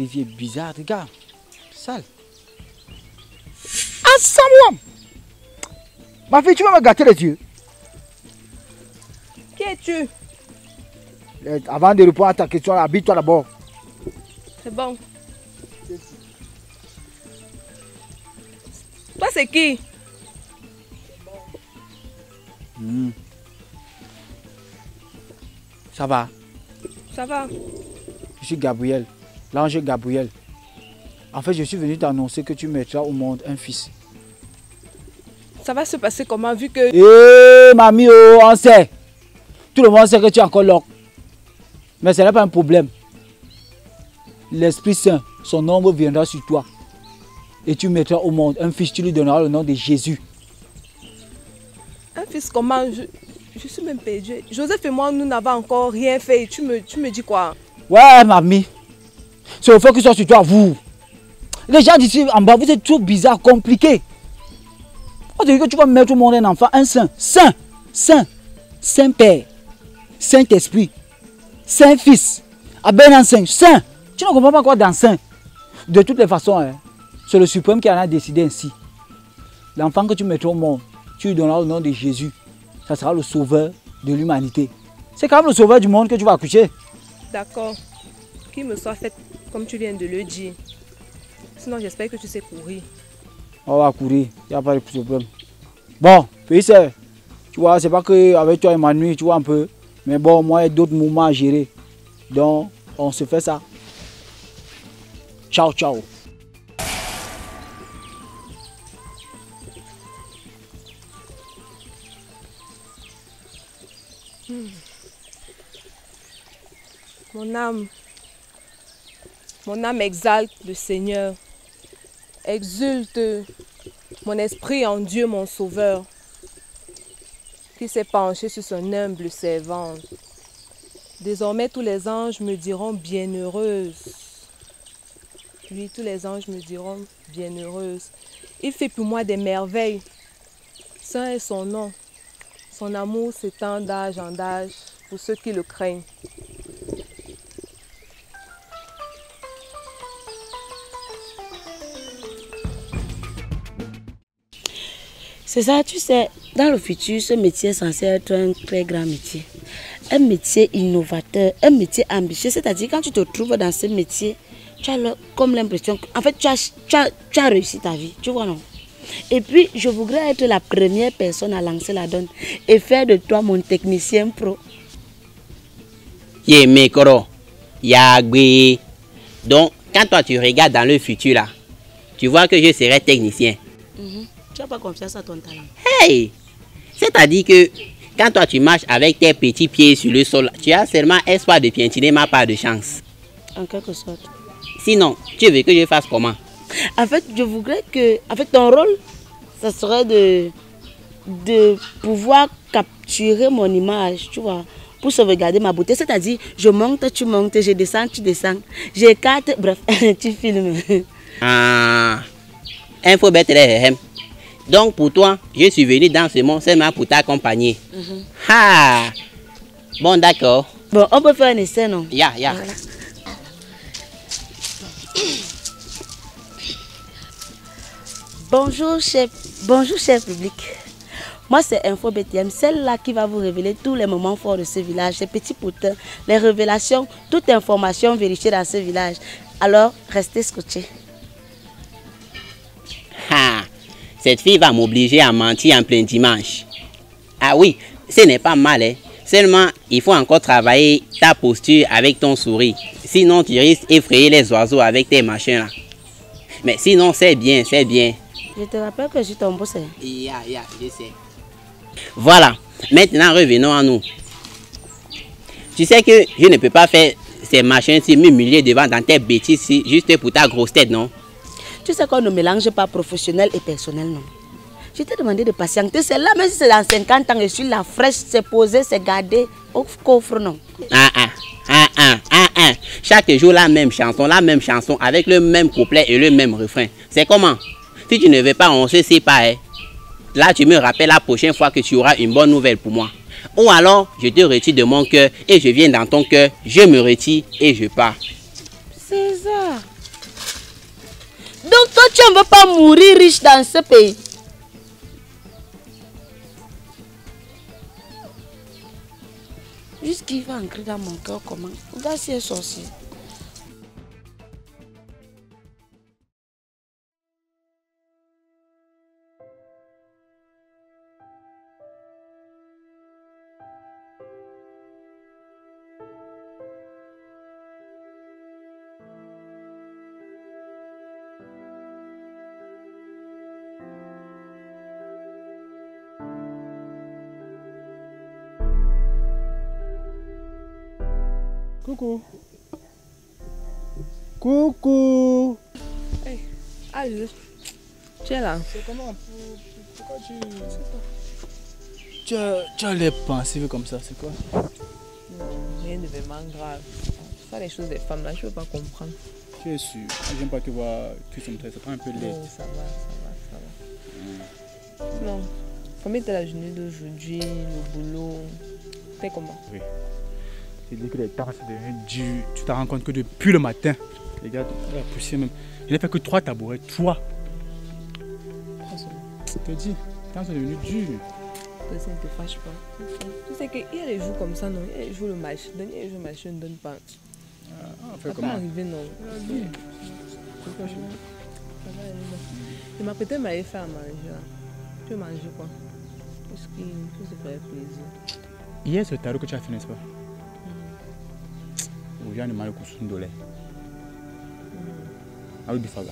vie est bizarre, regarde. Sale. Ah, ça moi. Ma fille, tu vas me gâter les yeux. Qui es-tu? Avant de répondre à ta question, habille-toi d'abord. C'est bon. Toi, c'est qui? Ça va? Ça va? Je suis Gabriel, l'ange Gabriel. En fait, je suis venu t'annoncer que tu mettras au monde un fils. Ça va se passer comment vu que... Eh, mamie, oh, on sait. Tout le monde sait que tu es encore là. Mais ce n'est pas un problème. L'Esprit Saint, son ombre viendra sur toi. Et tu mettras au monde un fils, tu lui donneras le nom de Jésus. Un fils comment? Je suis même perdue. Joseph et moi, nous n'avons encore rien fait. Tu me dis quoi? Ouais, mamie. C'est le fait que ça sur toi, vous. Les gens d'ici en bas, vous êtes trop bizarres, compliqués. On te dit que tu vas mettre au monde un enfant, un saint. Saint. Saint. Saint-Père. Saint-Esprit. Saint-Fils. Aben Saint. Saint. Tu ne comprends pas quoi dans Saint. De toutes les façons, hein, c'est le suprême qui en a décidé ainsi. L'enfant que tu mettras au monde, tu lui donneras le nom de Jésus. Ça sera le sauveur de l'humanité. C'est quand même le sauveur du monde que tu vas accoucher. D'accord. Qu'il me soit fait comme tu viens de le dire. Sinon, j'espère que tu sais courir. On va courir, il n'y a pas de problème. Bon, puis c'est, tu vois, c'est pas qu'avec toi et Manu, tu vois un peu. Mais bon, moi, il y a d'autres moments à gérer. Donc, on se fait ça. Ciao, ciao. Mon âme exalte le Seigneur, exulte mon esprit en Dieu mon Sauveur, qui s'est penché sur son humble servante. Désormais tous les anges me diront bienheureuse. Oui, tous les anges me diront bienheureuse. Il fait pour moi des merveilles. Saint est son nom. Son amour s'étend d'âge en âge pour ceux qui le craignent. C'est ça, tu sais, dans le futur, ce métier est censé être un très grand métier. Un métier innovateur, un métier ambitieux. C'est-à-dire, quand tu te trouves dans ce métier, tu as comme l'impression qu'en fait, tu as réussi ta vie. Tu vois, non? Et puis, je voudrais être la première personne à lancer la donne et faire de toi mon technicien pro. Mekoro, Yagbe. Donc, quand toi tu regardes dans le futur là, tu vois que je serai technicien. Tu n'as pas confiance à ton talent. Hey! C'est-à-dire que quand toi tu marches avec tes petits pieds sur le sol, tu as seulement espoir de piétiner ma part de chance. En quelque sorte. Sinon, tu veux que je fasse comment? En fait, je voudrais que... En fait, ton rôle, ça serait de pouvoir capturer mon image, tu vois, pour sauvegarder ma beauté. C'est-à-dire, je monte, tu montes, je descends, tu descends. J'écarte, bref, tu filmes. Ah! Info bête. Donc pour toi, je suis venu dans ce monde seulement pour t'accompagner. Ah! Bon, d'accord. Bon, on peut faire un essai, non? Ya. Voilà. Bonjour, cher public. Moi, c'est Info BTM, celle-là qui va vous révéler tous les moments forts de ce village, ces petits potins, les révélations, toute information vérifiée dans ce village. Alors, restez scotchés. Ah! Cette fille va m'obliger à mentir en plein dimanche. Ah oui, ce n'est pas mal, hein. Seulement, il faut encore travailler ta posture avec ton sourire. Sinon, tu risques d'effrayer les oiseaux avec tes machins là. Mais sinon, c'est bien, c'est bien. Je te rappelle que je suis ton boss. Ya, je sais. Voilà, maintenant revenons à nous. Tu sais que je ne peux pas faire ces machins-ci, m'humilier devant dans tes bêtises juste pour ta grosse tête, non? Tu sais qu'on ne mélange pas professionnel et personnel, non? Je t'ai demandé de patienter. C'est là, même si c'est dans 50 ans, je suis la fraîche, c'est posé, c'est gardé au coffre, non? Chaque jour, la même chanson, avec le même couplet et le même refrain. C'est comment? Si tu ne veux pas, on se sait pas, hein? Là, tu me rappelles la prochaine fois que tu auras une bonne nouvelle pour moi. Ou alors, je te retire de mon cœur et je viens dans ton cœur, je me retire et je pars. César, Donc toi, tu ne veux pas mourir riche dans ce pays. Juste qu'il va entrer dans mon cœur comment? Regarde si elle est sorcière. Coucou. Coucou. Hey, allez, tu es là. C'est comment? Pourquoi tu as l'air pensif comme ça, c'est quoi? Non, rien de vraiment grave. Ça, les choses des femmes là, je ne peux pas comprendre. Tu es sûr? J'aime pas te voir tout comme ça, ça prend un peu de l'air. Non, ça va. Non, combien était la journée d'aujourd'hui, le boulot? T'es comment? Oui. C'est dit que les temps c'est devenu dur. Tu t'en rends compte que depuis le matin, les gars, la poussière même. Je n'ai fait que 3 tabourets, 3. Je te dis, les temps c'est devenu dur. Ça ne te fâche pas. Tu sais qu'il y a des jours comme ça, non? Il y a des jours le marché donne, il y a des jours le marché ne donne pas. On fait Ça comment? peut arriver, non? Pourquoi je... Ça va aller, non. Je m'apprêtais à m'aller faire à manger là. Tu veux manger quoi? Parce que ça se ferait plaisir. Hier, c'est le tarot que tu as fait, n'est-ce pas? Ou j'ai un mal au Kusundole. Ah oui, Bifaga.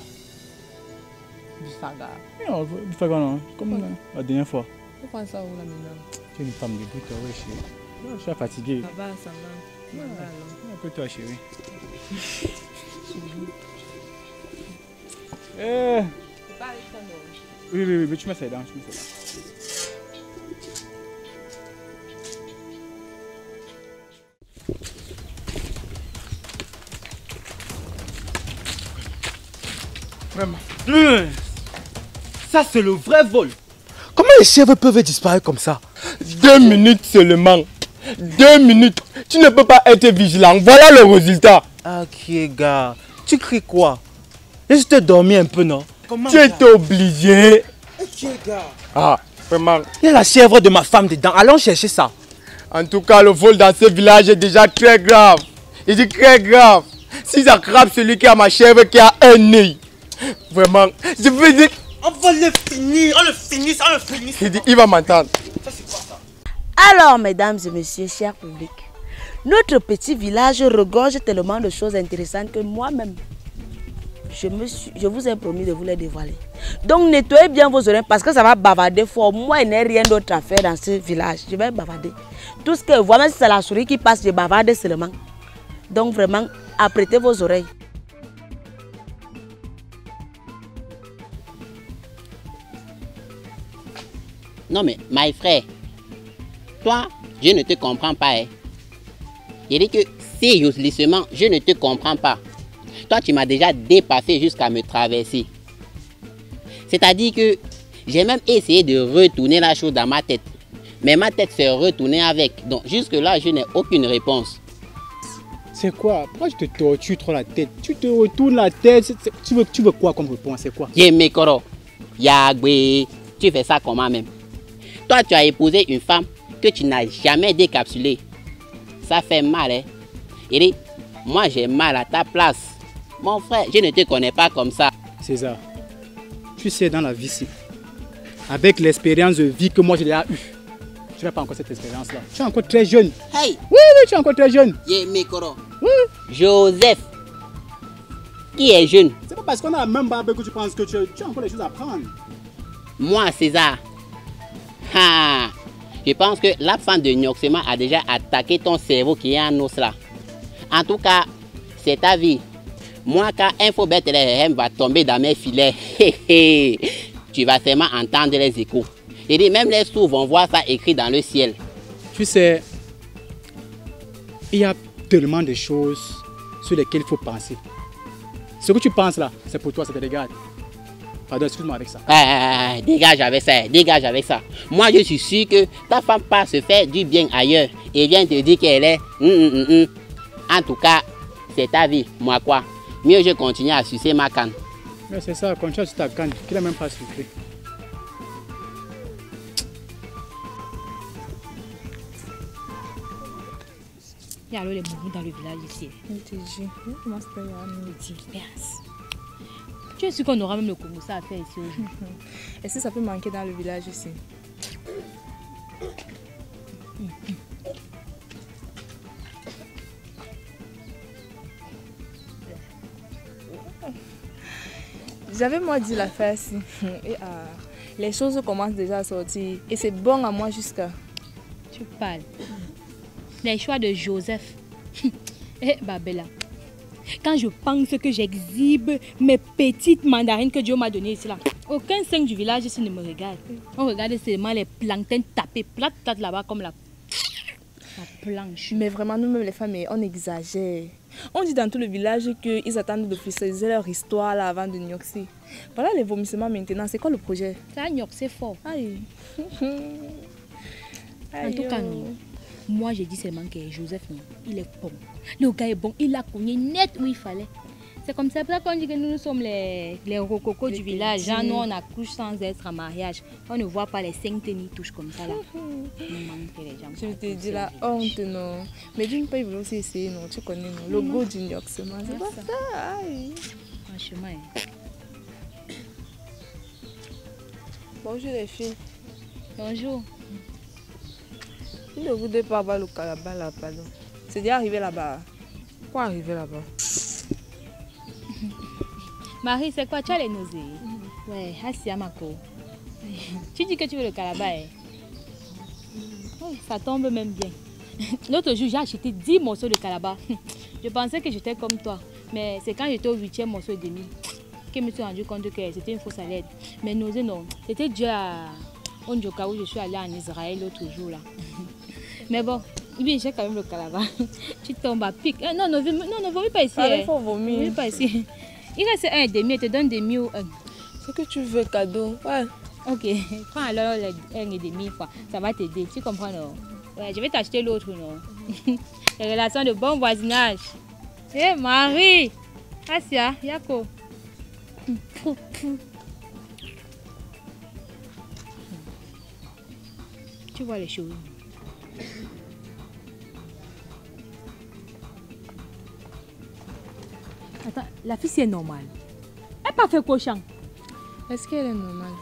Bifaga. Non, Bifaga non, comme la dernière fois. Pourquoi ça où là maintenant? Tu es une femme de but, ouais, chérie. Je suis fatigué. Ça va, ça va. Ça va alors. Un peu toi, chérie. C'est pas avec ça, non? Oui, mais tu mets ça dedans, Vraiment. Ça, c'est le vrai vol. Comment les chèvres peuvent disparaître comme ça? 2 minutes seulement. 2 minutes. Tu ne peux pas être vigilant. Voilà le résultat. Ok, gars. Tu cries quoi? Laisse te dormir un peu, non? Comment, tu étais obligé. Ok, gars. Ah, vraiment. Il y a la chèvre de ma femme dedans. Allons chercher ça. En tout cas, le vol dans ce village est déjà très grave. Il dit très grave. Si ça crabe celui qui a ma chèvre qui a un nez. Vraiment, je veux dire... On va le finir, on le finit. Il dit, il va m'entendre. Ça, c'est quoi ça? Alors, mesdames et messieurs, chers publics, notre petit village regorge tellement de choses intéressantes que moi-même, je vous ai promis de vous les dévoiler. Donc, nettoyez bien vos oreilles parce que ça va bavarder fort. Moi, il n'y a rien d'autre à faire dans ce village. Je vais bavarder. Tout ce que je vois, même si c'est la souris qui passe, je bavarde seulement. Donc, vraiment, apprêtez vos oreilles. Non mais, my frère, toi, je ne te comprends pas. Hein. Je dis que sérieusement, je ne te comprends pas. Toi, tu m'as déjà dépassé jusqu'à me traverser. C'est-à-dire que j'ai même essayé de retourner la chose dans ma tête. Mais ma tête s'est retournée avec. Donc jusque-là, je n'ai aucune réponse. C'est quoi? Pourquoi je te torture trop la tête? Tu te retournes la tête. Tu veux quoi comme réponse? C'est quoi? Yemekoro, Yagbe, tu fais ça comment même? Toi, tu as épousé une femme que tu n'as jamais décapsulée. Ça fait mal, hein? Et moi, j'ai mal à ta place. Mon frère, je ne te connais pas comme ça. César, tu sais, dans la vie, avec l'expérience de vie que moi j'ai déjà eue, tu n'as pas encore cette expérience-là. Tu es encore très jeune. Hey! Oui, tu es encore très jeune. Yemekoro. Oui. Joseph, qui est jeune? C'est pas parce qu'on a la même barbe que tu penses que tu as encore des choses à apprendre. Moi, César. Ah, je pense que la femme de Nyoxema a déjà attaqué ton cerveau qui est en os là. En tout cas, c'est ta vie. Moi, quand Info Bethlehem va tomber dans mes filets, tu vas seulement entendre les échos. Et même les sourds vont voir ça écrit dans le ciel. Tu sais, il y a tellement de choses sur lesquelles il faut penser. Ce que tu penses là, c'est pour toi, ça te regarde. Pardon, excuse-moi avec ça. Dégage avec ça, dégage avec ça. Moi, je suis sûr que ta femme part se faire du bien ailleurs et vient te dire qu'elle est... En tout cas, c'est ta vie. Moi quoi? Mieux je continue à sucer ma canne. Mais c'est ça, continue sur ta canne, qui n'a même pas soufflé. Il y a alors les mouvements dans le village ici. Je te dis, comment ça peut y avoir une Merci. Tu es sûr qu'on aura même le Komosa à faire ici aujourd'hui? Est-ce que ça peut manquer dans le village ici? J'avais moi dit l'affaire ici. Et les choses commencent déjà à sortir. Et c'est bon à moi jusqu'à... Tu parles. Les choix de Joseph. Eh, Babella. Quand je pense que j'exhibe mes petites mandarines que Dieu m'a données ici là, aucun 5 du village ici ne me regarde. On regarde seulement les planctins tapés plat là-bas comme la planche. Mais vraiment, nous-mêmes les femmes, on exagère. On dit dans tout le village qu'ils attendent de officialiser leur histoire là avant de nioxer. Voilà les vomissements maintenant, c'est quoi le projet? Ça nioxer fort. Aïe. En tout cas, non. Moi, j'ai dit seulement que Joseph, non, il est bon. Le gars est bon, il a cogné net où il fallait. C'est comme ça qu'on dit que nous sommes les rococos du village. Genre, nous, on accouche sans être en mariage. On ne voit pas les 5 tenis touches comme ça là. Je te dis la honte, non. Mais d'une part, il veut aussi essayer, non. Tu connais, non. Le goût du nioxement, c'est pas ça. Aïe. Franchement. Bonjour les filles. Bonjour. Il ne voudrait pas avoir le calabat là, pardon. C'est déjà arrivé là-bas. Pourquoi arriver là-bas? Marie, c'est quoi? Tu as les nausées? Ouais, Assia Mako. Tu dis que tu veux le calabat, hein? Oh, ça tombe même bien. L'autre jour, j'ai acheté 10 morceaux de calabat. Je pensais que j'étais comme toi. Mais c'est quand j'étais au 8e morceau et demi que je me suis rendu compte que c'était une fausse alerte. Mais nausées, non. C'était dû à Ondjoka où je suis allée en Israël l'autre jour là. Mais bon, j'ai quand même le calabat. Tu tombes à pic. Non, ne vomis pas ici. Il faut vomir. Vomis pas ici. Il reste 1,5, je te donne des mieux. Ce que tu veux, cadeau. Ouais. Ok, prends alors les 1,5 fois. Ça va t'aider, tu comprends, non? Ouais, je vais t'acheter l'autre, non? Les relations de bon voisinage. Eh, Marie! Asia, Yako. Tu vois les choses. Attends, la fille c'est normal. Elle n'a pas fait cochon. Est-ce qu'elle est normale?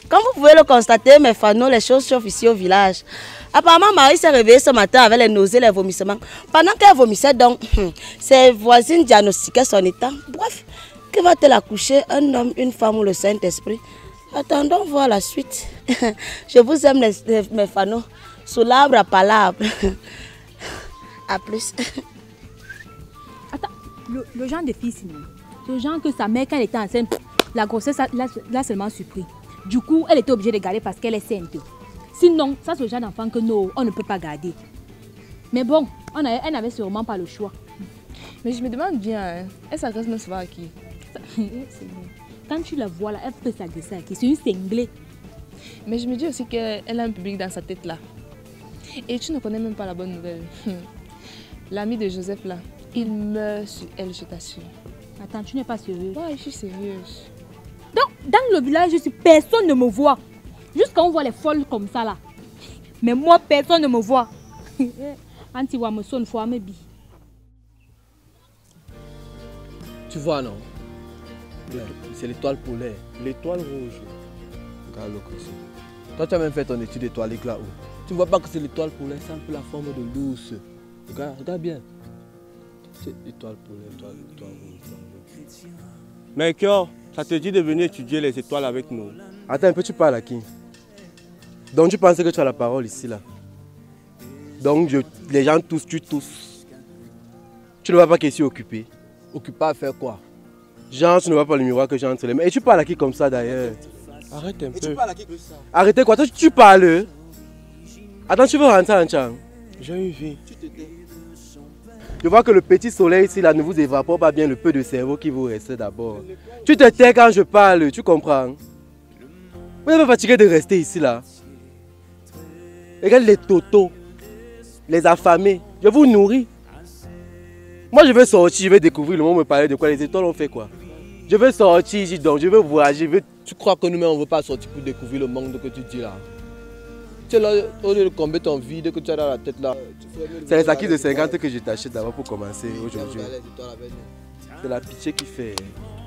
Comme vous pouvez le constater, mes fanaux, les choses chauffent ici au village. Apparemment, Marie s'est réveillée ce matin avec les nausées, les vomissements. Pendant qu'elle vomissait, donc, ses voisines diagnostiquaient son état. Bref, que va-t-elle accoucher? Un homme, une femme ou le Saint-Esprit? Attendons voir la suite. Je vous aime, mes fanaux. Sous l'arbre à palabre. À plus. Attends, le genre de fille, sinon. Le genre que sa mère, quand elle était enceinte, la grossesse l'a seulement surpris. Du coup, elle était obligée de garder parce qu'elle est sainte. Sinon, ça c'est le genre d'enfant que nous, on ne peut pas garder. Mais bon, elle n'avait sûrement pas le choix. Mais je me demande bien, hein, elle s'agresse même souvent à qui? Quand tu la vois là, elle peut s'agresser à qui? C'est une cinglée. Mais je me dis aussi qu'elle a un public dans sa tête là. Et tu ne connais même pas la bonne nouvelle. L'ami de Joseph là, il meurt sur elle, je t'assure. Attends, tu n'es pas sérieuse? Ouais, je suis sérieuse. Donc, dans le village, personne ne me voit. Juste quand on voit les folles comme ça là. Mais moi, personne ne me voit. Anti-wa me sonne fois me bi. Tu vois, non? C'est l'étoile polaire. L'étoile rouge. Regarde le côté. Toi, tu as même fait ton étude étoilique là-haut. Tu ne vois pas que c'est l'étoile polaire, c'est un peu la forme de l'ours. Regarde bien. C'est étoile polaire, étoile rouge. Mais Kyo, ça te dit de venir étudier les étoiles avec nous? Attends un peu, tu parles à qui? Donc tu pensais que tu as la parole ici là. Donc les gens tous, tu tousses. Tu ne vois pas que je suis occupé. Occupé à faire quoi? Genre, tu ne vois pas le miroir que j'ai entre les mains. Et tu parles à qui comme ça d'ailleurs? Arrête un peu. Tu parles à qui comme ça? Arrêtez quoi? Toi, tu parles. Attends, tu veux rentrer en champ? J'ai une vie. Je vois que le petit soleil ici là ne vous évapore pas bien le peu de cerveau qui vous reste d'abord. Tu te tais quand je parle, tu comprends? Vous n'êtes pas fatigué de rester ici là. Regarde les totos, les affamés. Je vous nourris. Moi je veux sortir, je vais découvrir le monde, me parler de quoi, les étoiles ont fait quoi. Je veux sortir ici donc, je veux voyager, Tu crois que nous-mêmes on ne veut pas sortir pour découvrir le monde que tu dis là? Tu es là, au lieu de combler ton vide que tu as dans la tête là. C'est les acquis de 50 que je t'achète d'abord pour commencer aujourd'hui. C'est la pitié qui fait.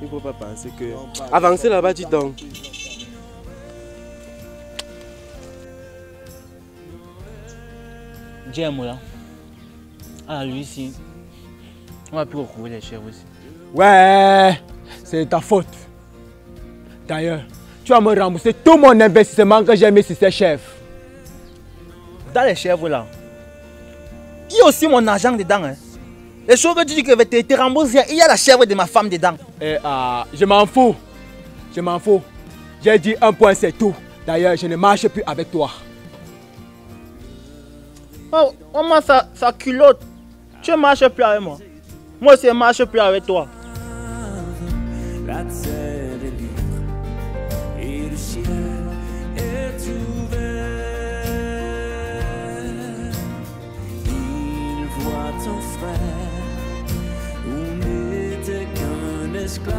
Il ne faut pas penser que... Avancer là-bas, dis donc. J'aime là. Ah, lui ici. On va plus recouvrir les chèvres aussi. Ouais, c'est ta faute. D'ailleurs, tu vas me rembourser tout mon investissement que j'ai mis sur ces chèvres. Dans les chèvres là, il y a aussi mon argent dedans. Hein. Les choses que tu dis que je vais te rembourser, il y a la chèvre de ma femme dedans. Je m'en fous. Je m'en fous. J'ai dit un point, c'est tout. D'ailleurs, je ne marche plus avec toi. Oh, moi ça culotte. Tu ne marches plus avec moi. Moi aussi, je ne marche plus avec toi. La terre est libre et le ciel est ouvert. Il voit ton frère, on n'était qu'un esclave.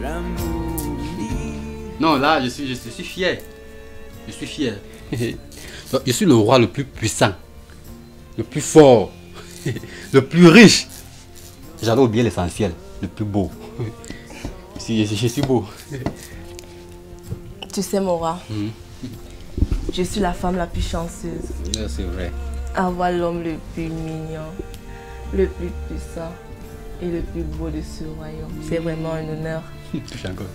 L'amour libre. Non, là, je suis fier. Je suis fier. Je suis le roi le plus puissant, le plus fort, le plus riche. J'avais oublié l'essentiel, le plus beau. Je suis beau. Tu sais, mon roi, je suis la femme la plus chanceuse. C'est vrai. Avoir l'homme le plus mignon, le plus puissant et le plus beau de ce royaume. C'est vraiment un honneur. Touche encore.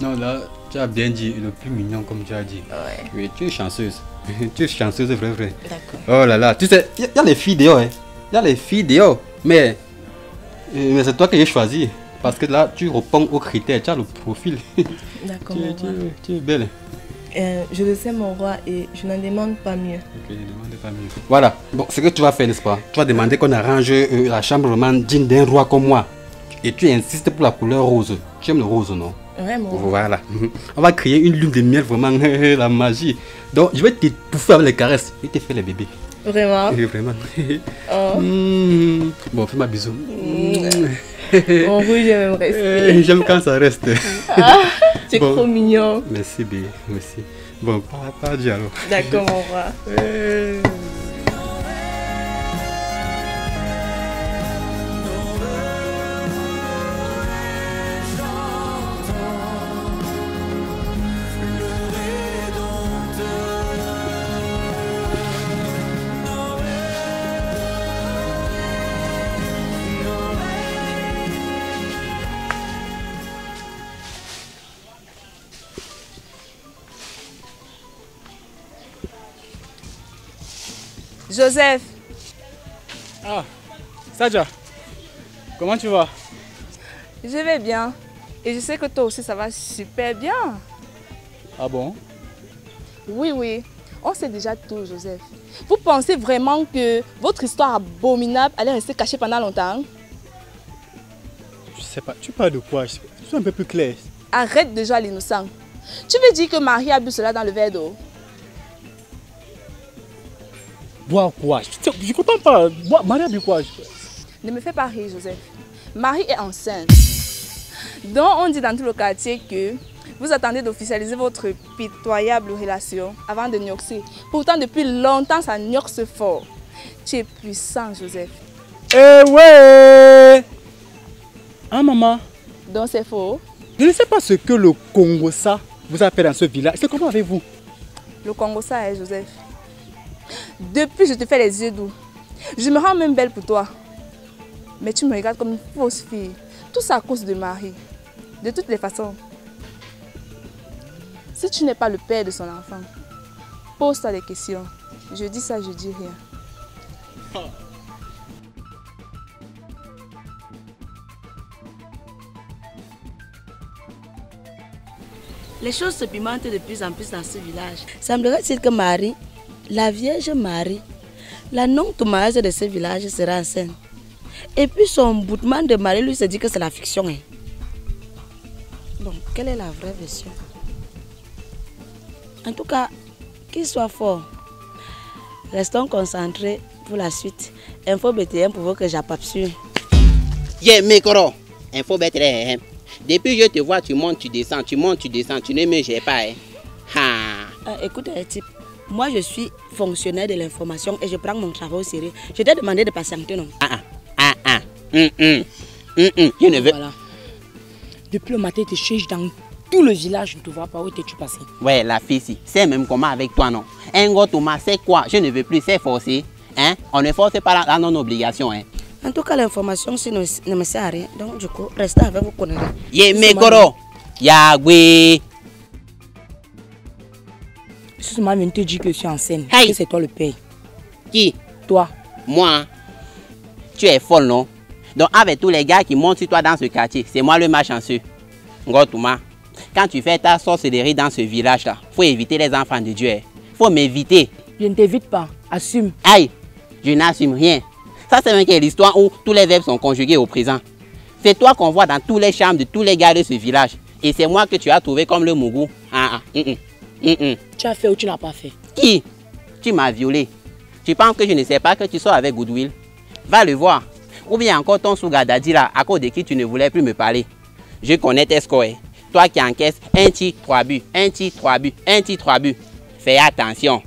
Non, là, tu as bien dit, le plus mignon comme tu as dit. Ouais. Oui, tu es chanceuse. Tu es chanceuse, vrai. D'accord. Oh là là, tu sais, il y a les filles dehors. Hein. Il y a les filles dehors. Mais c'est toi que j'ai choisi. Parce que là, tu réponds aux critères, tu as le profil. D'accord, mon roi. Tu es belle. Je le sais, mon roi, et je n'en demande pas mieux. Ok, ne demande pas mieux. Voilà, bon, ce que tu vas faire, n'est-ce pas? Tu vas demander qu'on arrange la chambre vraiment digne d'un roi comme moi. Et tu insistes pour la couleur rose. Tu aimes le rose, non? Ouais, mon roi. Voilà. On va créer une lune de miel, vraiment, la magie. Donc, je vais t'étouffer avec les caresses. Je vais te faire les bébés. Vraiment? Vraiment. Oh. Bon, fais-moi bisous. Mon rouge, j'aime rester. J'aime quand ça reste. Ah, tu es trop mignon. Merci, bébé. Merci. Bon, pas dire alors. D'accord, mon roi. Joseph. Ah, Sadia, comment tu vas? Je vais bien. Et je sais que toi aussi, ça va super bien. Ah bon? Oui. On sait déjà tout, Joseph. Vous pensez vraiment que votre histoire abominable allait rester cachée pendant longtemps? Je sais pas, tu parles de quoi? Je suis un peu plus clair. Arrête déjà l'innocent. Tu veux dire que Marie a bu cela dans le verre d'eau? Boire quoi? Je comprends pas. Marie a bu quoi? Ne me fais pas rire, Joseph. Marie est enceinte. Donc on dit dans tout le quartier que vous attendez d'officialiser votre pitoyable relation avant de nioxer. Pourtant, depuis longtemps, ça nioxe fort. Tu es puissant, Joseph. Eh ouais! Hein, maman? Donc c'est faux? Je ne sais pas ce que le Congossa vous a fait dans ce village. C'est comment avec vous? Le Congossa, Joseph. Depuis, je te fais les yeux doux. Je me rends même belle pour toi. Mais tu me regardes comme une fausse fille. Tout ça à cause de Marie. De toutes les façons. Si tu n'es pas le père de son enfant, pose-toi des questions. Je dis ça, je dis rien. Les choses se pimentent de plus en plus dans ce village. Semblerait-il que Marie, la Vierge Marie, la non-tomase de ce village sera enceinte. Et puis son boutement de Marie lui se dit que c'est la fiction. Hein. Bon, quelle est la vraie version? En tout cas, qu'il soit fort. Restons concentrés pour la suite. Info BTM pour voir que j'appapsue. Yeah, Mekoro. Info BTM. Depuis que je te vois, tu montes, tu descends, tu montes, tu descends, tu ne me gères pas. Hein. Écoute, type, moi je suis fonctionnaire de l'information et je prends mon travail au sérieux. Je t'ai demandé de patienter, non? Je ne veux... Voilà. Depuis le matin, tu cherches dans tout le village, je ne te vois pas. Où es-tu passé? Ouais, la fille, si. C'est même comment avec toi, non? Un gros Thomas, c'est quoi? Je ne veux plus, c'est forcé. Hein? On ne force pas la non-obligation. Hein? En tout cas, l'information ne me sert à rien. Donc, du coup, restez avec vos conneries. Yé, Mekoro. Yagwe. Je suis seulement venu te dire que je suis en scène. Hey. Que c'est toi le père. Qui? Toi. Moi? Tu es folle, non? Donc, avec tous les gars qui montent sur toi dans ce quartier, c'est moi le malchanceux. Ngotouma, quand tu fais ta sorcellerie dans ce village-là, faut éviter les enfants de Dieu. Faut m'éviter. Je ne t'évite pas. Assume. Aïe, je n'assume rien. Ça, c'est même l'histoire où tous les verbes sont conjugués au présent. C'est toi qu'on voit dans tous les chambres de tous les gars de ce village. Et c'est moi que tu as trouvé comme le mougou. Tu as fait ou tu n'as pas fait? Qui? Tu m'as violé. Tu penses que je ne sais pas que tu sors avec Goodwill? Va le voir. Ou bien encore ton Sougadadi là, à cause de qui tu ne voulais plus me parler. Je connais tes scores. Toi qui encaisses un tir, 3 buts, un tir, 3 buts, un tir, 3 buts. Fais attention.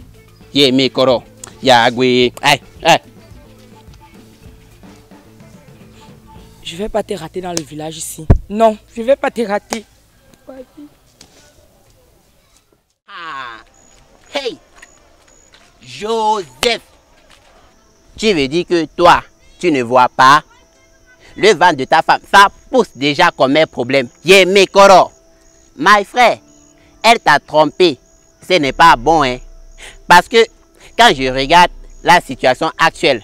Yé, Mekoro. Yagwe. Aïe, aïe. Je vais pas te rater dans le village ici. Non, je vais pas te rater. Hey, Joseph. Tu veux dire que toi, tu ne vois pas? Le ventre de ta femme, ça pousse déjà comme un problème. Yé, Mekoro. My frère, elle t'a trompé. Ce n'est pas bon, hein. Parce que quand je regarde la situation actuelle,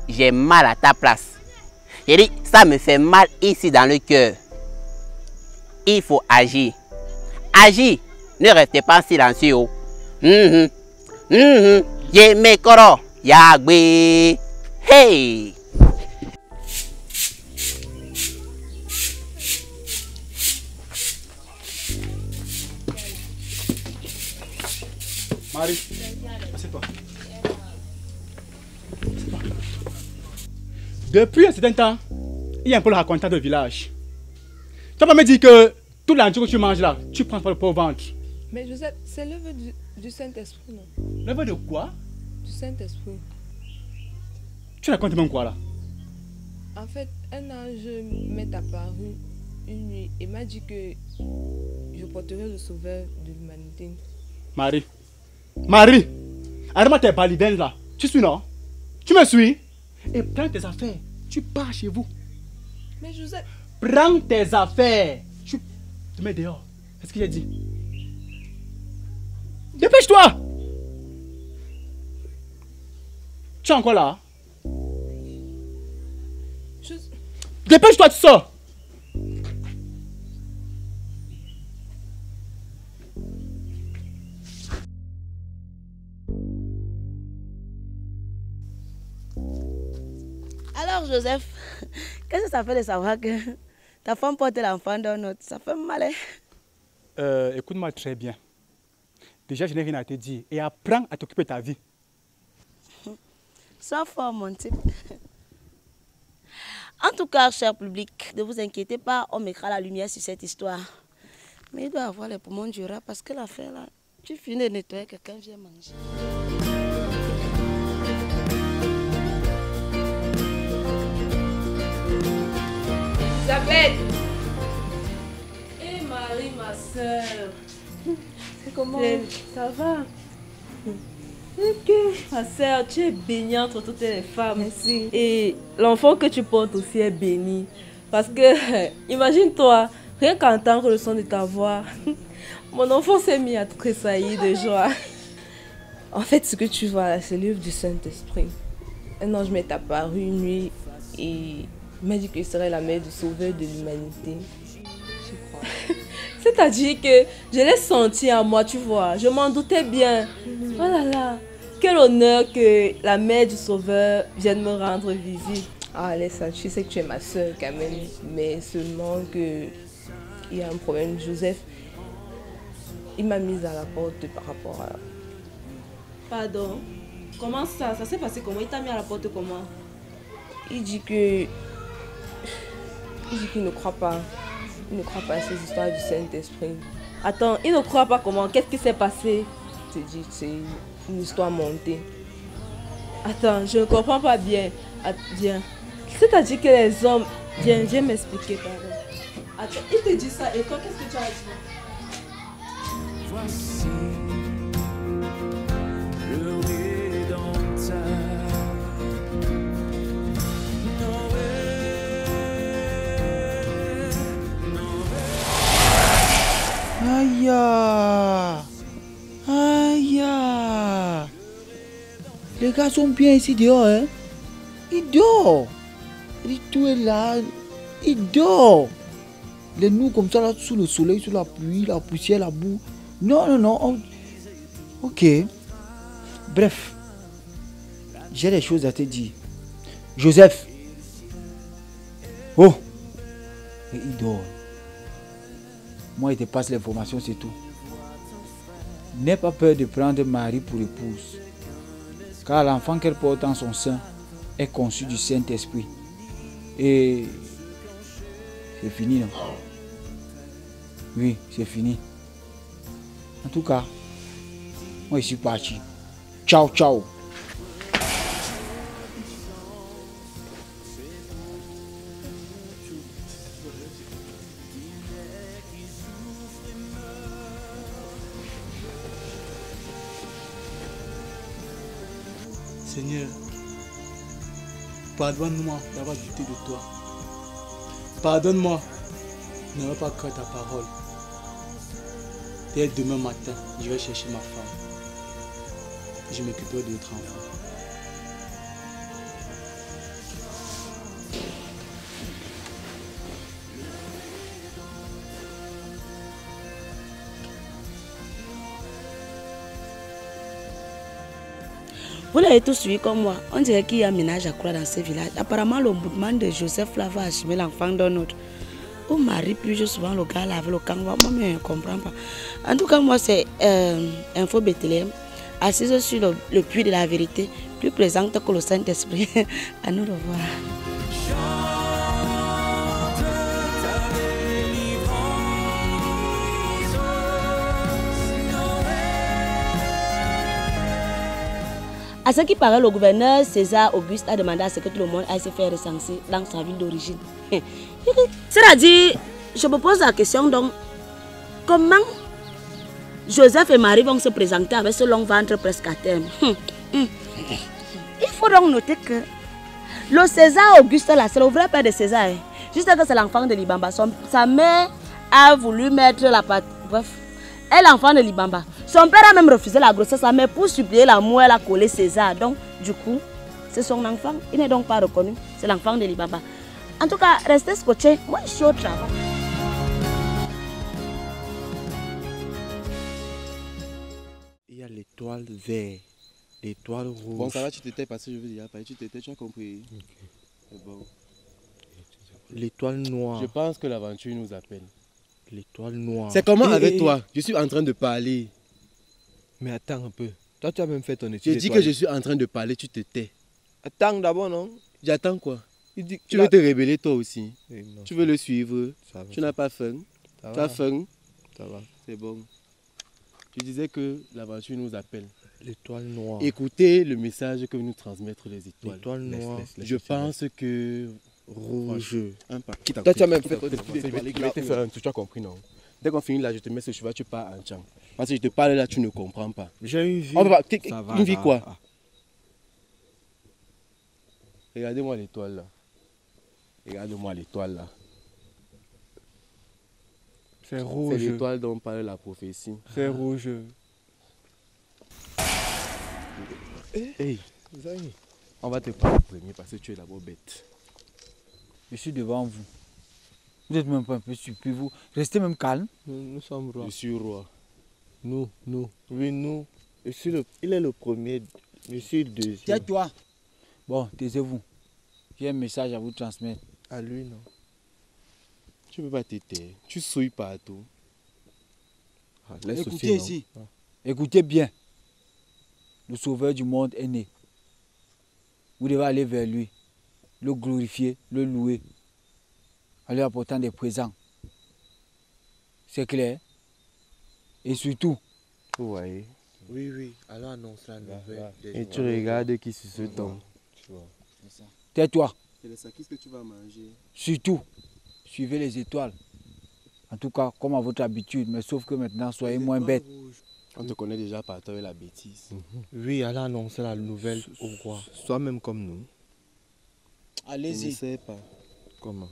j'ai mal à ta place. J'ai dit, ça me fait mal ici dans le cœur. Il faut agir. Agir. Ne restez pas silencieux. Yé, Mekoro. Yagwe. Hey. Marie, assieds-toi. Depuis un certain temps, il y a un peu le racontant de village. Tu vas me dire que toute la nourriture que tu manges là, tu prends pas le pauvre ventre. Mais Joseph, c'est l'œuvre du Saint-Esprit, non? L'œuvre de quoi? Du Saint-Esprit. Tu racontes même quoi là? En fait, un ange m'est apparu une nuit et m'a dit que je porterai le sauveur de l'humanité. Marie, Marie, arrête-moi tes balidennes là. Tu suis non? Tu me suis? Et prends tes affaires. Tu pars chez vous. Mais Joseph... Prends tes affaires. Tu te mets dehors. C'est ce que j'ai dit. Dépêche-toi. Tu es encore là? Dépêche-toi, tu sors. Alors Joseph, qu'est-ce que ça fait de savoir que ta femme porte l'enfant d'un autre? Ça fait mal, hein? Écoute-moi très bien. Déjà, je n'ai rien à te dire. Et apprends à t'occuper de ta vie. Sois fort, mon type. En tout cas, cher public, ne vous inquiétez pas, on mettra la lumière sur cette histoire. Mais il doit avoir les poumons du rat parce que l'affaire là, tu finis de nettoyer, quelqu'un vient manger. Isabelle! Et Marie, ma soeur. C'est comment? Ça va? Ok. Ma soeur, tu es bénie entre toutes les femmes. Merci. Et l'enfant que tu portes aussi est béni. Parce que, imagine-toi, rien qu'entendre le son de ta voix, mon enfant s'est mis à tressaillir de joie. En fait, ce que tu vois là, c'est l'œuvre du Saint-Esprit. Un ange m'est apparu une nuit et m'a dit qu'il serait la mère du sauveur de l'humanité. Je crois. C'est-à-dire que je l'ai senti en moi, tu vois. Je m'en doutais bien. Oh là là. Quel honneur que la mère du sauveur vienne me rendre visite. Ah, laisse ça. Tu sais que tu es ma soeur quand même. Mais seulement que il y a un problème. Joseph, il m'a mise à la porte par rapport à... Pardon? Comment ça? Ça s'est passé comment? Il t'a mis à la porte comment? Il dit qu'il ne croit pas. Il ne croit pas à ces histoires du Saint-Esprit. Attends, il ne croit pas comment? Qu'est-ce qui s'est passé? Je te dis, c'est une histoire montée. Attends, je ne comprends pas bien. Viens. C'est-à-dire que les hommes... Viens m'expliquer, pardon. Attends, il te dit ça et toi, qu'est-ce que tu as dit? Voici le Rédempteur. Aïe, aïe. Les gars sont bien ici dehors, hein. Il dort. Il dit tout est là. Il dort. Les nous comme ça là sous le soleil, sous la pluie, la poussière, la boue. Non. Ok. Bref. J'ai des choses à te dire. Joseph. Oh. Et il dort. Moi, il te passe l'information, c'est tout. N'aie pas peur de prendre Marie pour épouse. Car l'enfant qu'elle porte en son sein est conçu du Saint-Esprit. Et c'est fini, non? Oui, c'est fini. En tout cas, moi, je suis parti. Ciao, ciao. Seigneur, pardonne-moi d'avoir douté de toi. Pardonne-moi de n'avoir pas cru à ta parole. Dès demain matin, je vais chercher ma femme. Je m'occuperai de notre enfant. Vous l'avez tous suivi comme moi. On dirait qu'il y a un ménage à croix dans ce village. Apparemment, le mouvement de Joseph là va achever l'enfant d'un autre. Au mari, plus souvent, le gars là avec le kangourou. Moi, je ne comprends pas. En tout cas, moi, c'est Info Bethléem, assise sur le puits de la vérité, plus présente que le Saint-Esprit. À nous de voir. À ce qui paraît, le gouverneur César Auguste a demandé à ce que tout le monde aille se faire recenser dans sa ville d'origine. C'est-à-dire, je me pose la question donc, comment Joseph et Marie vont se présenter avec ce long ventre presque à terme? Il faut donc noter que le César Auguste là, c'est le vrai père de César. Juste que c'est l'enfant de Libamba. Sa mère a voulu mettre la patte. Bref, elle est l'enfant de Libamba. Son père a même refusé la grossesse, mais pour supplier l'amour, elle a collé César. Donc, du coup, c'est son enfant. Il n'est donc pas reconnu. C'est l'enfant de Libamba. En tout cas, restez scotchés. Moi, je suis au travail. Il y a l'étoile verte, l'étoile rouge. Bon, ça va, tu t'étais passé, je veux dire, tu t'étais, tu as compris. C'est bon. L'étoile noire. Je pense que l'aventure nous appelle. L'étoile noire. C'est comment avec toi? Je suis en train de parler. Mais attends un peu. Toi, tu as même fait ton étude. J'ai dit que je suis en train de parler, tu te tais. Attends d'abord, non? J'attends quoi? Il dit, tu veux te révéler toi aussi. Non, tu veux le suivre. Tu n'as pas faim. Tu as faim. Ça va. C'est bon. Tu disais que l'aventure nous appelle. L'étoile noire. Écoutez le message que nous transmettre les étoiles. L'étoile noire. Je pense que rouge. Toi, tu as même fait ton étude. Je vais te faire un truc, tu as compris, non? Dès qu'on finit là, je te mets ce cheval, tu pars en champ. Parce que je te parle là, tu ne comprends pas. J'ai une vie. Une vie quoi? Regardez-moi l'étoile là. Regarde-moi l'étoile là. C'est rouge. C'est l'étoile dont parle la prophétie. C'est rouge. Hey, on va te parler premier parce que tu es d'abord bête. Je suis devant vous. Vous êtes même pas un peu stupide, vous. Restez même calme. Nous sommes rois. Je suis roi. Nous. Oui, nous. Il est le premier. Je suis le deuxième. Tais-toi. Bon, taisez-vous. J'ai un message à vous transmettre. À lui, non. Tu ne peux pas t'éteindre. Tu souilles partout. Écoutez ici. Écoutez bien. le sauveur du monde est né. Vous devez aller vers lui, le glorifier, le louer, en lui apportant des présents. C'est clair? Et surtout, vous voyez? Oui, oui, alors annonce la nouvelle. Et tu regardes qui sur ce tombe. Tais-toi. C'est ça, qu'est-ce que tu vas manger? Surtout, suivez les étoiles. En tout cas, comme à votre habitude, mais sauf que maintenant, soyez moins bêtes. On te connaît déjà par toi et la bêtise. Oui, alors annonce la nouvelle au roi. Sois même comme nous. Allez-y. Je ne sais pas. Comment?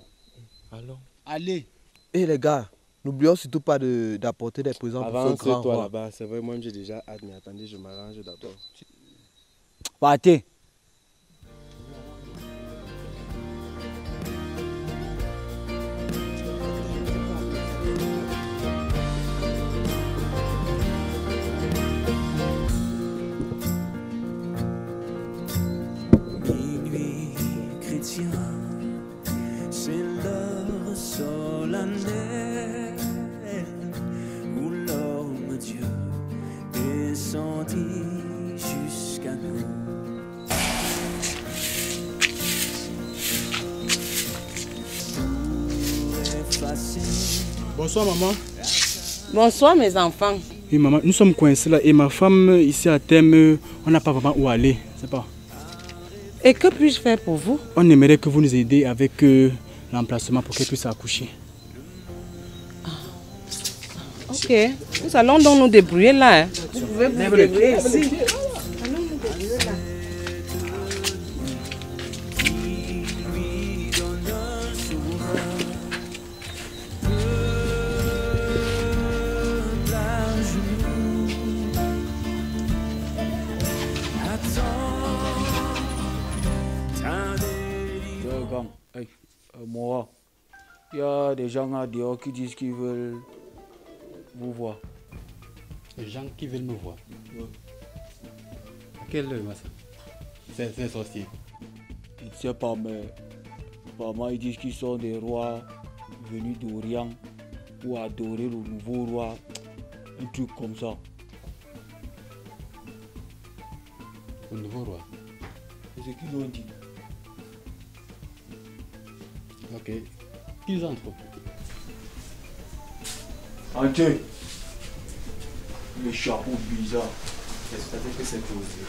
Allons. Allez. Et les gars, n'oublions surtout pas d'apporter des présents pour ce grand Avance-toi roi. là-bas, c'est vrai, moi j'ai déjà hâte, mais attendez, je m'arrange d'abord. Partez. Minuit chrétien, c'est l'heure solennelle où l'homme Dieu descendit jusqu'à nous. Bonsoir maman. Bonsoir mes enfants. Oui maman, nous sommes coincés là et ma femme ici à Thème, on n'a pas vraiment où aller, c'est pas. Et que puis-je faire pour vous? On aimerait que vous nous aidiez avec l'emplacement pour qu'elle puisse accoucher. Ok, nous allons donc nous débrouiller là. Hein. Vous pouvez vous débrouiller ici. Moi, il y a des gens à dehors qui disent qu'ils veulent vous voir. Les gens qui veulent me voir. Oui. À quelle heure, Massa? C'est sorcier. Je ne sais pas, mais apparemment ils disent qu'ils sont des rois venus d'Orient pour adorer le nouveau roi. Un truc comme ça. Le nouveau roi. C'est ce qu'ils ont dit. Ok. Qu'ils entrent. Entrez. Le chapeau bizarre. C'est-à-dire que c'est posé.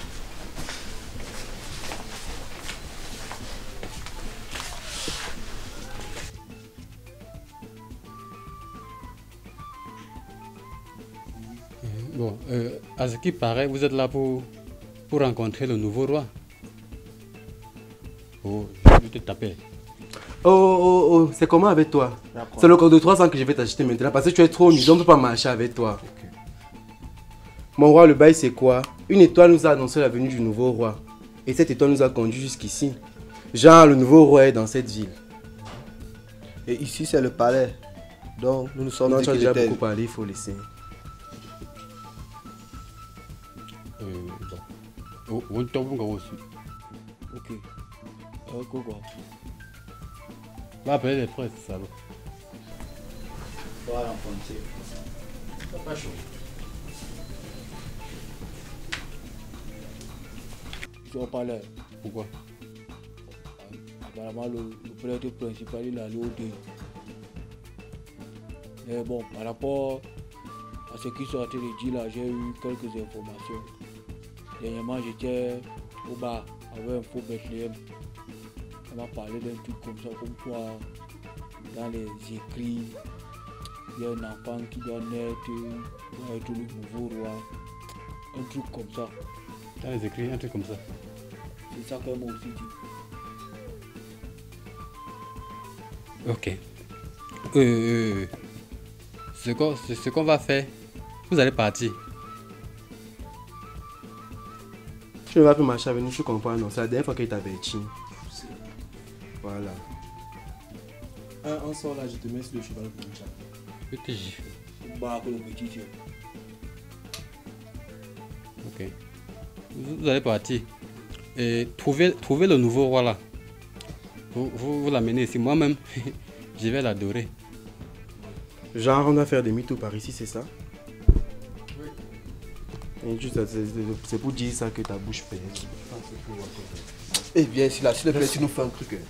Bon, à ce qui paraît, vous êtes là pour rencontrer le nouveau roi. Oh, je te taper. Oh, c'est comment avec toi? C'est le corps de 300 que je vais t'acheter maintenant parce que tu es trop nul, on ne peut pas marcher avec toi. Okay. Mon roi, le bail c'est quoi? Une étoile nous a annoncé la venue du nouveau roi. Et cette étoile nous a conduit jusqu'ici. Genre, le nouveau roi est dans cette ville. Et ici c'est le palais. Donc nous sommes non, tu as déjà beaucoup parlé, il faut laisser. Bon. On tombe aussi. Ok. Quoi? Va appeler les frères, c'est ça. Voilà, l'enfoncer. C'est pas chaud. Tu vas pas là. Pourquoi? Apparemment, le prêtre principal, il a allé au dé. Mais bon, par rapport à ce qui sont en train de dire là, j'ai eu quelques informations. Dernièrement, j'étais au bar avec un faux Bethléem. Elle m'a parlé d'un truc comme ça, comme quoi dans les écrits, il y a un enfant qui doit naître, doit être le nouveau roi. Un truc comme ça. Dans les écrits, un truc comme ça. C'est ça qu'elle m'a aussi dit. Ok. Ce qu'on va faire, vous allez partir. Tu ne vas plus marcher avec nous, tu comprends, non? C'est la dernière fois qu'il t'avait dit. Voilà. Un sort là, je te mets sur le cheval pour le chat. Je te gifle. Ok. Vous allez partir. Et trouver le nouveau roi là. Vous l'amenez ici. Moi-même, je vais l'adorer. Genre, on doit faire des mythos par ici, c'est ça? Oui. C'est pour dire ça que ta bouche pèse. Eh bien, s'il te plaît, tu nous fais un truc. Et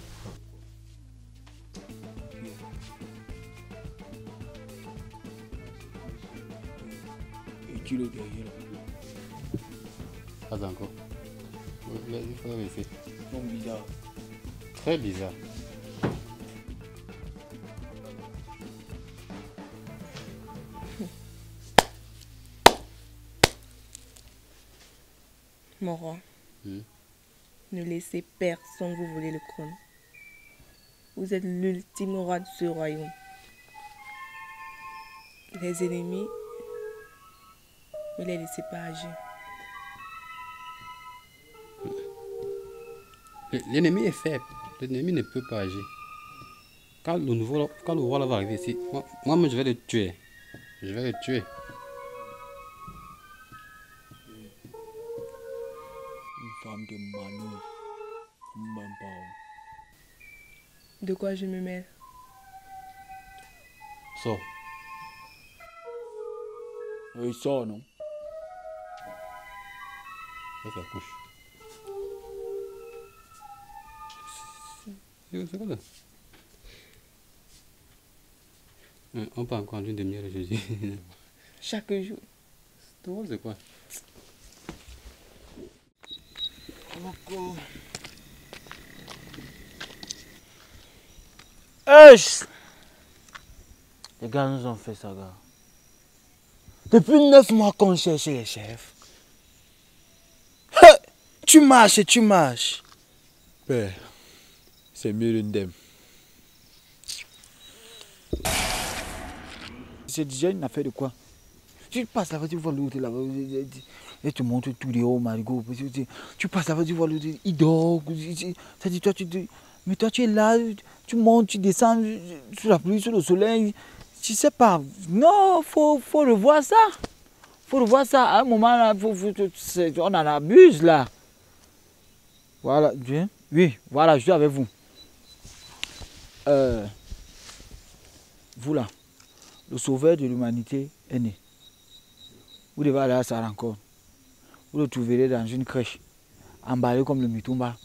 tu le derrière là. Pas encore. Il faut laisser. Donc bizarre. Très bizarre. Mon roi, ne laissez personne vous voler le trône. Vous êtes l'ultime roi de ce royaume. Les ennemis, ne les laissez pas agir. L'ennemi est faible. L'ennemi ne peut pas agir. Quand le roi là va arriver ici, moi je vais le tuer. Je vais le tuer. Une femme de Manu. Même pas. De quoi je me mêle? Sors. Il sort, non? Ça couche. C'est quoi ça? On peut encore une demi-heure de jeudi. Chaque jour. C'est quoi? Les gars nous ont fait ça, gars. Depuis 9 mois qu'on cherche les chefs. Tu marches, tu marches. Père, c'est mieux l'indemne. C'est déjà une affaire de quoi? Tu passes là-bas, tu vois l'autre là-bas, et tu montres tous les hauts marigots. Tu passes là-bas, tu vois l'autre, il dort. Ça dit, toi, mais toi, tu es là, tu montes, tu descends sous la pluie, sous le soleil. Tu sais pas. Non, faut revoir ça. Faut revoir ça. À un moment là, on en abuse là. Voilà, oui, voilà, je suis avec vous. Vous là, le sauveur de l'humanité est né. Vous devez aller à sa rencontre. Vous le trouverez dans une crèche, emballé comme le mitumba.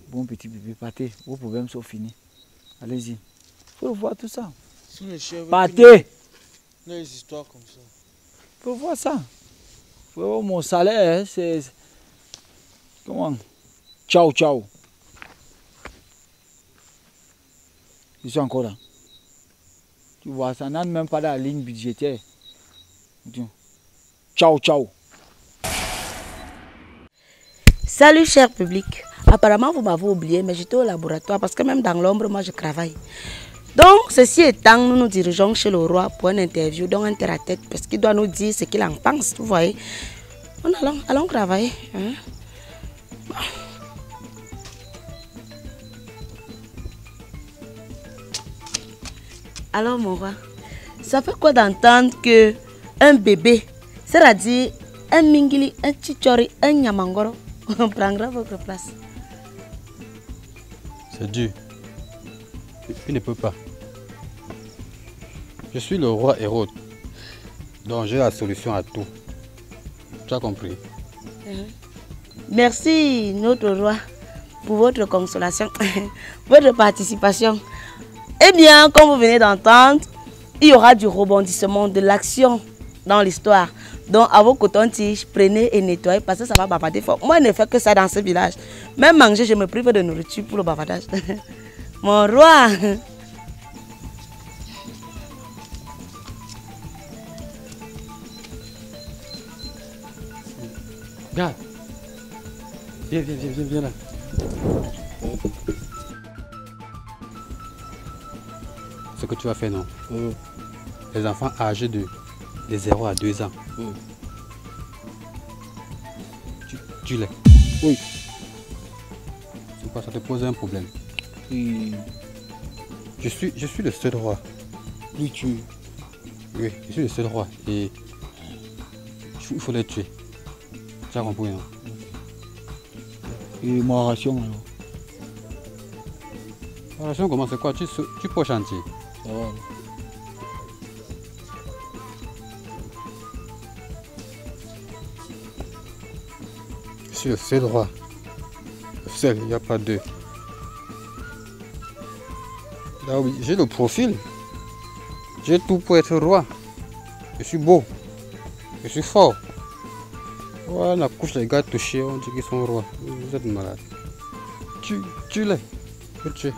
Bon petit bébé, partez, vos problèmes sont finis. Allez-y. Il faut revoir tout ça. Partez! Les histoires comme ça. Il faut voir ça. Faut voir mon salaire, c'est... Comment? Ciao, ciao. Je suis encore là. Tu vois, ça n'a même pas dans la ligne budgétaire. Ciao, ciao. Salut cher public. Apparemment vous m'avez oublié, mais j'étais au laboratoire parce que même dans l'ombre, moi je travaille. Donc, ceci étant, nous nous dirigeons chez le roi pour une interview, donc un tête-à-tête, parce qu'il doit nous dire ce qu'il en pense, vous voyez. Allons travailler. Hein? Alors mon roi, ça fait quoi d'entendre que un bébé, c'est-à-dire un mingili, un chichori, un nyamangoro, prendra votre place? C'est dur. Il ne peut pas. Je suis le roi Hérode, donc j'ai la solution à tout. Tu as compris? Merci notre roi pour votre consolation, votre participation. Eh bien, comme vous venez d'entendre, il y aura du rebondissement, de l'action dans l'histoire. Donc, à vos cotons-tiges, prenez et nettoyez parce que ça va bavarder fort. Moi, je ne fais que ça dans ce village. Même manger, je me prive de nourriture pour le bavardage. Mon roi! Regarde. Viens là. Ce que tu as fait, non? Les enfants âgés de 0 à 2 ans. Tu l'es. Oui. C'est quoi, ça te pose un problème? Oui. Je suis le seul roi. Oui, Oui, je suis le seul roi. Et il faut les tuer. Tu as compris, non? Et ma ration alors? La ration, comment c'est quoi? Tu peux chantier. Ça va. suis le seul roi. Le seul, il n'y a pas deux. Là oui, j'ai le profil. J'ai tout pour être roi. Je suis beau. Je suis fort. Voilà, la couche les gars touchés, on dit qu'ils sont rois. Vous êtes malade. Tue-les. Faut tuer.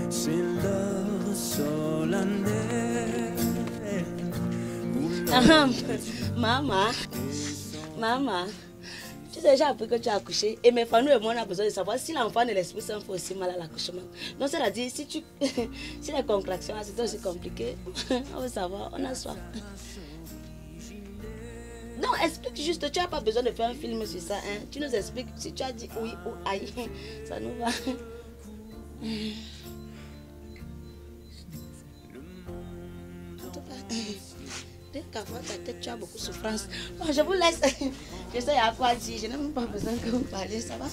C'est l'heure solennelle. Maman, tu sais, j'ai appris que tu as accouché et mes familles et moi on a besoin de savoir si l'enfant de l'esprit saint fait aussi mal à l'accouchement. Donc c'est-à-dire si si les contractions c'est aussi compliqué, on veut savoir, on a soif. Non, explique juste, tu n'as pas besoin de faire un film sur ça, hein. Tu nous expliques si tu as dit oui ou aïe, ça nous va. Dès qu'avant ta tête, tu as beaucoup de souffrance. Bon, je vous laisse. Je sais à quoi dire. Je n'ai même pas besoin que vous parliez, ça va?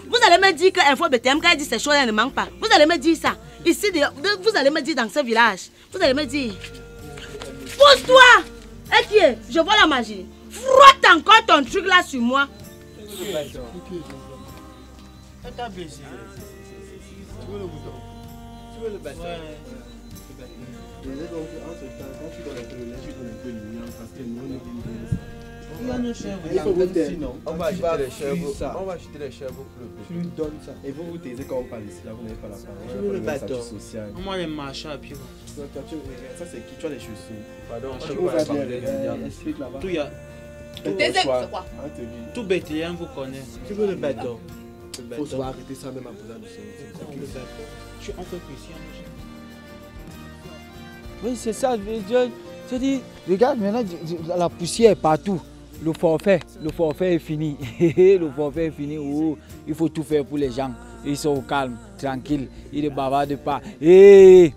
Vous allez me dire que Info BTM, quand elle dit ces choses, elle ne manque pas. Vous allez me dire ça. Ici, vous allez me dire dans ce village. Vous allez me dire. Pousse-toi! Et qui est? Je vois la magie. Frotte encore ton truc là sur moi. T'as baisé. Tu veux le bouton? Tu veux le bâton? Donc, en ce temps, quand tu donnes un peu le lait, tu donnes un peu de lumière parce que nous, il faut vous taire. On va acheter les chèvres. On va acheter les chèvres pour le peu. Tu lui donnes ça. Et vous vous taisez quand on parle ici, là, vous n'avez pas la parole. Tu veux le bâton? Moi, les marchés à pied. Ça, c'est qui? Tu as les chaussures. Pardon, je vous vais explique là-bas. Tout y a. Tout Bethléem vous connaît. Tu veux le bâton? Il faut soit arrêter ça même à vous annoncer. Tu es un peu précis. Oui, c'est ça. Je dis, regarde maintenant, la poussière partout. Le forfait est fini. Le forfait est fini. Oh, il faut tout faire pour les gens. Ils sont au calme, tranquilles. Ils ne bavardent pas. Et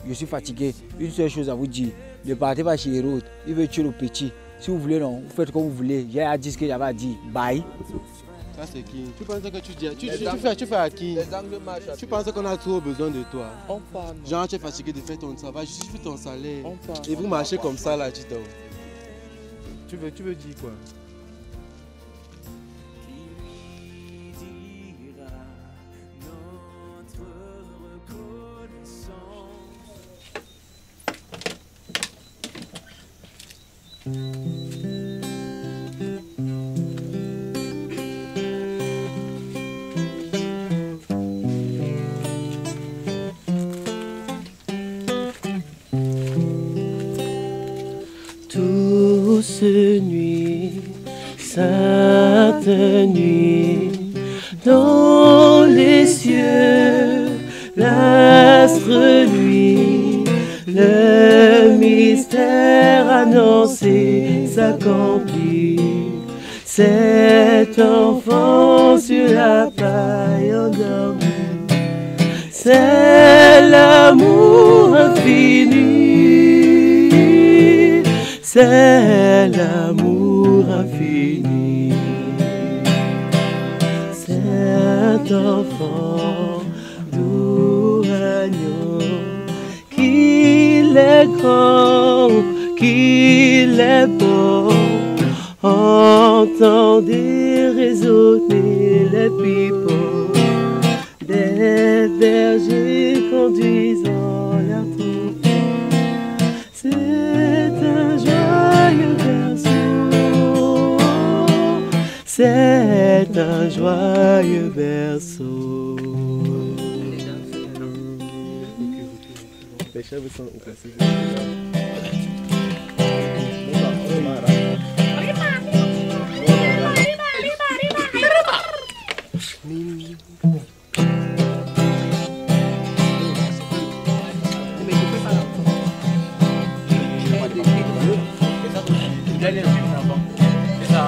je suis fatigué. Une seule chose à vous dire. Ne partez pas chez Hérode. Il veut tuer le petit. Si vous voulez, non, vous faites comme vous voulez. J'ai à dire ce que j'avais à dire. Bye. Ça c'est qui? Tu penses que tu fais à qui? Tu penses qu'on a trop besoin de toi? On parle. Genre tu es fatigué de faire ton travail, je suis ton salaire. Et vous marchez comme ça là, tu veux dire quoi? Douce nuit, sainte nuit, dans les cieux, l'astre luit, le mystère annoncé s'accomplit. Cet enfant sur la paille endormi, c'est l'amour infini. C'est l'amour infini. Cet enfant, doux agneau, qu'il est grand, qu'il est beau. Entendez résonner les pipeaux des bergers conduisant leur troupeau. C'est un joyeux berceau, c'est un joyeux berceau. Les chèvres sont au classé.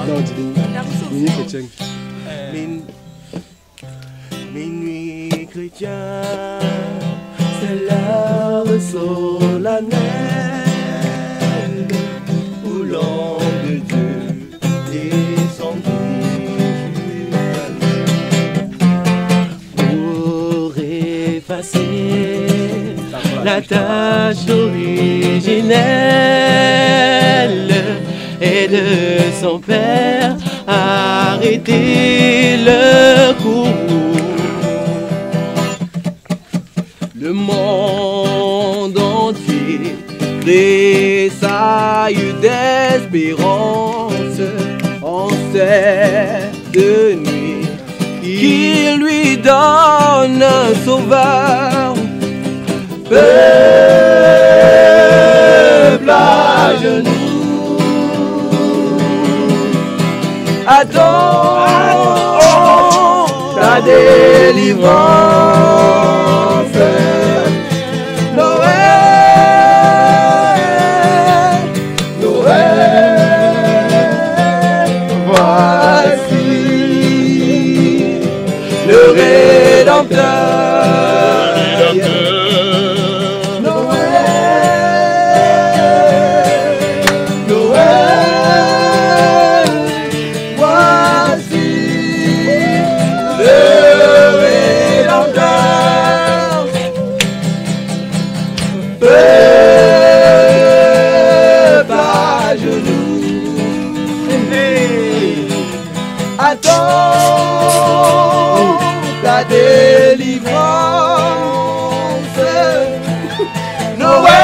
Non, minuit chrétienne. Minuit chrétien, c'est l'heure solennelle où l'homme de Dieu descendit pour effacer la tâche originelle et de son père arrêter le cours. Le monde entier tressaille d'espérance en cette nuit. Qu'il lui donne un sauveur. Peuple à genoux, attends ta délivrance. Noël, Noël, voici le Rédempteur. Attends ta délivrance. Noël,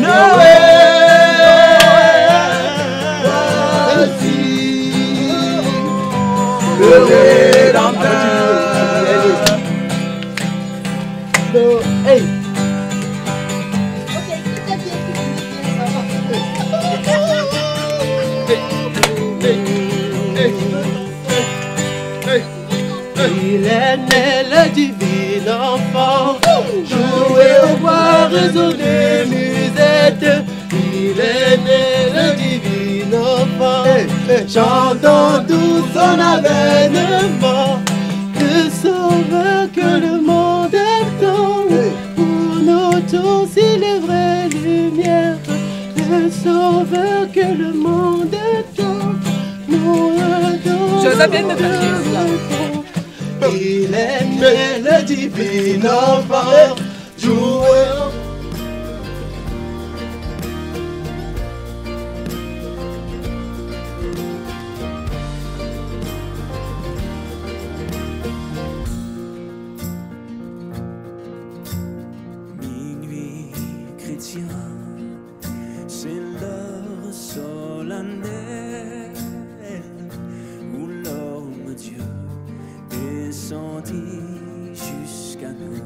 Noël, voici le Rédempteur. Hey. Il est né le divin enfant, jouez au bois, résonnez musette. Il est né le divin enfant, chantons tous son avènement. Le sauveur que le monde attend, pour nous tous il est vraie lumière. Le sauveur que le monde attend, nous adorons. Joseph vient de me plaquer là. Il est né le divin enfant, jouez. Minuit chrétien, c'est l'heure solennelle où l'homme Dieu descendit jusqu'à nous.